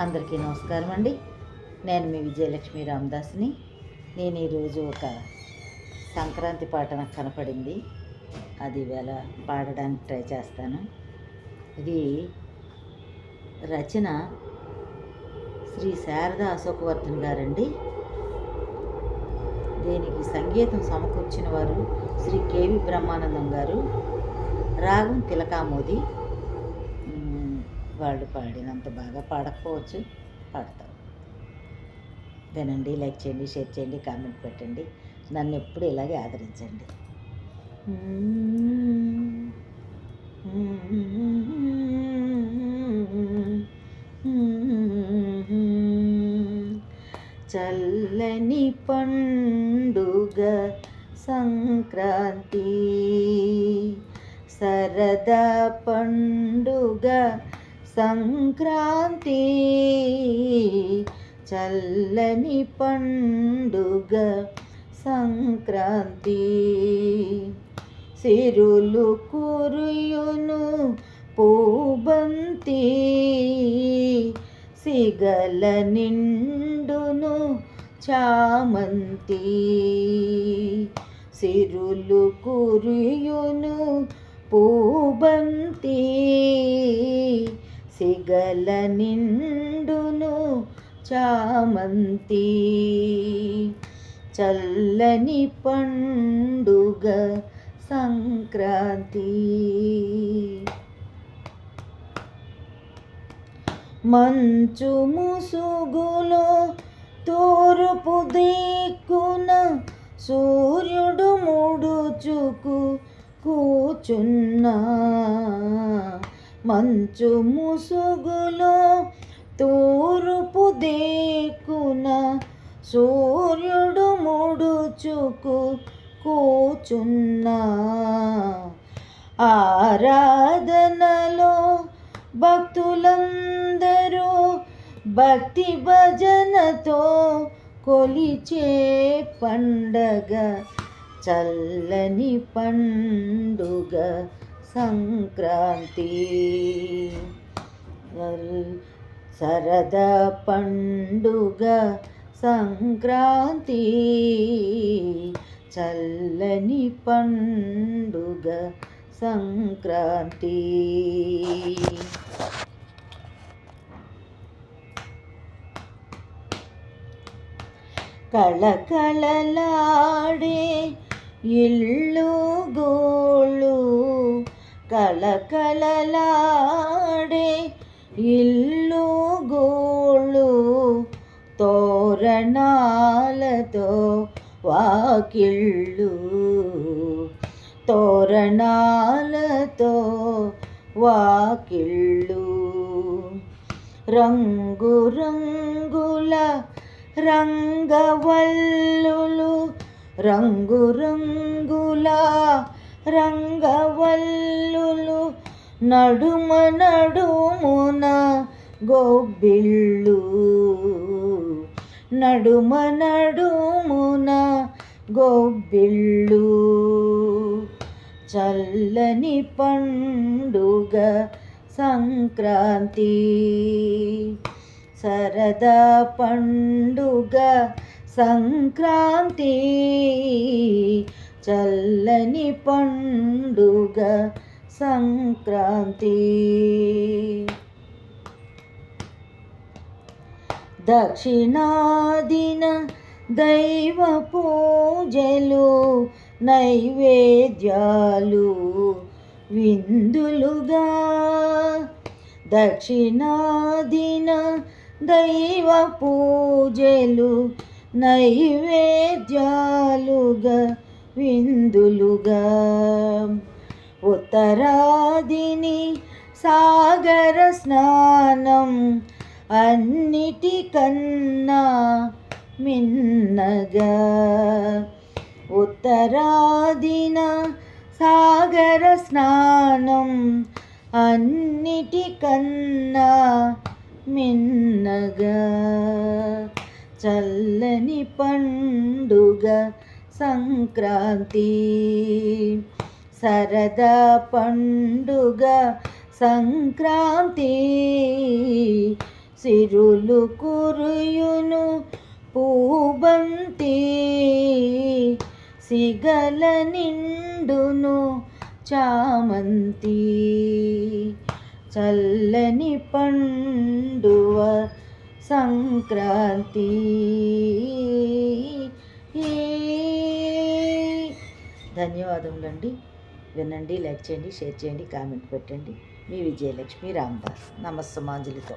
అందరికీ నమస్కారం అండి. నేను మీ విజయలక్ష్మి రామదాస్ని. నేను ఈరోజు ఒక సంక్రాంతి పాట నాకు కనపడింది. అది ఈవేళ పాడడానికి ట్రై చేస్తాను. ఇది రచన శ్రీ శారదా అశోకవర్ధన్ గారండి. దీనికి సంగీతం సమకూర్చిన వారు శ్రీ కేవి బ్రహ్మానందం గారు, రాగం తిలకామోది. వాళ్ళు పాడినంత బాగా పాడకపోవచ్చు, పాడతారు. వినండి, లైక్ చేయండి, షేర్ చేయండి, కామెంట్ పెట్టండి. నన్ను ఎప్పుడు ఇలాగే ఆదరించండి. చల్లని పండుగ సంక్రాంతి, సరదా పండుగ సంక్రాంతి, చల్లని పండుగ సంక్రాంతి. సిరులు కురియును పూబంతి, సిగల నిండును చామంతి. సిరులు కురియును పూబంతి, సిగల నిండును చామంతి. చల్లని పండుగ సంక్రాంతి. మంచు ముసుగులో తూర్పు దిక్కున సూర్యుడు ముడుచుకు కూచున్నా. మంచు ముసుగులో తూర్పు దిక్కున సూర్యుడు ముడుచుకు కూచున్నా. ఆరాధనలో భక్తులందరూ భక్తి భజనతో కొలిచే పండగ చల్లని పండుగ సంక్రాంతి. సరదా పండుగ సంక్రాంతి, చల్లని పండుగ సంక్రాంతి. కళకళలాడే ఇల్లు గోళ్ళు, కళకళలాడే ఇల్లు గోళ్ళు, తోరణాలతో వాకిళ్ళు, తోరణాలతో వాకిళ్ళు. రంగు రంగుల రంగవల్లులు, రంగు రంగుల రంగవల్లులు, నడుమ నడుమున గొబ్బిళ్ళు, నడుమ నడుమున గొబ్బిళ్ళు. చల్లని పండుగ సంక్రాంతి, సరదా పండుగ సంక్రాంతి, చల్లని పండుగ సంక్రాంతి. దక్షిణాదిన దైవ పూజలు, నైవేద్యాలు విందులుగా. దక్షిణాదిన దైవ పూజలు, నైవేద్యాలుగా విందులుగా. ఉత్తరాదిని సాగర స్నానం, అన్నిటికన్నా మిన్నగా. ఉత్తరాదిన సాగర స్నానం, అన్నిటికన్నా మిన్నగా. చల్లని పండుగ సంక్రాంతి, సరదా పండుగ సంక్రాంతి, సిరులు కురుయును పూబంతి సిగల నిండును చామంతి చల్లని పండువ సంక్రాంతి. ధన్యవాదములండి. వినండి, లైక్ చేయండి, షేర్ చేయండి, కామెంట్ పెట్టండి. మీ విజయలక్ష్మి రామదాస్ నమస్సమాంజలితో.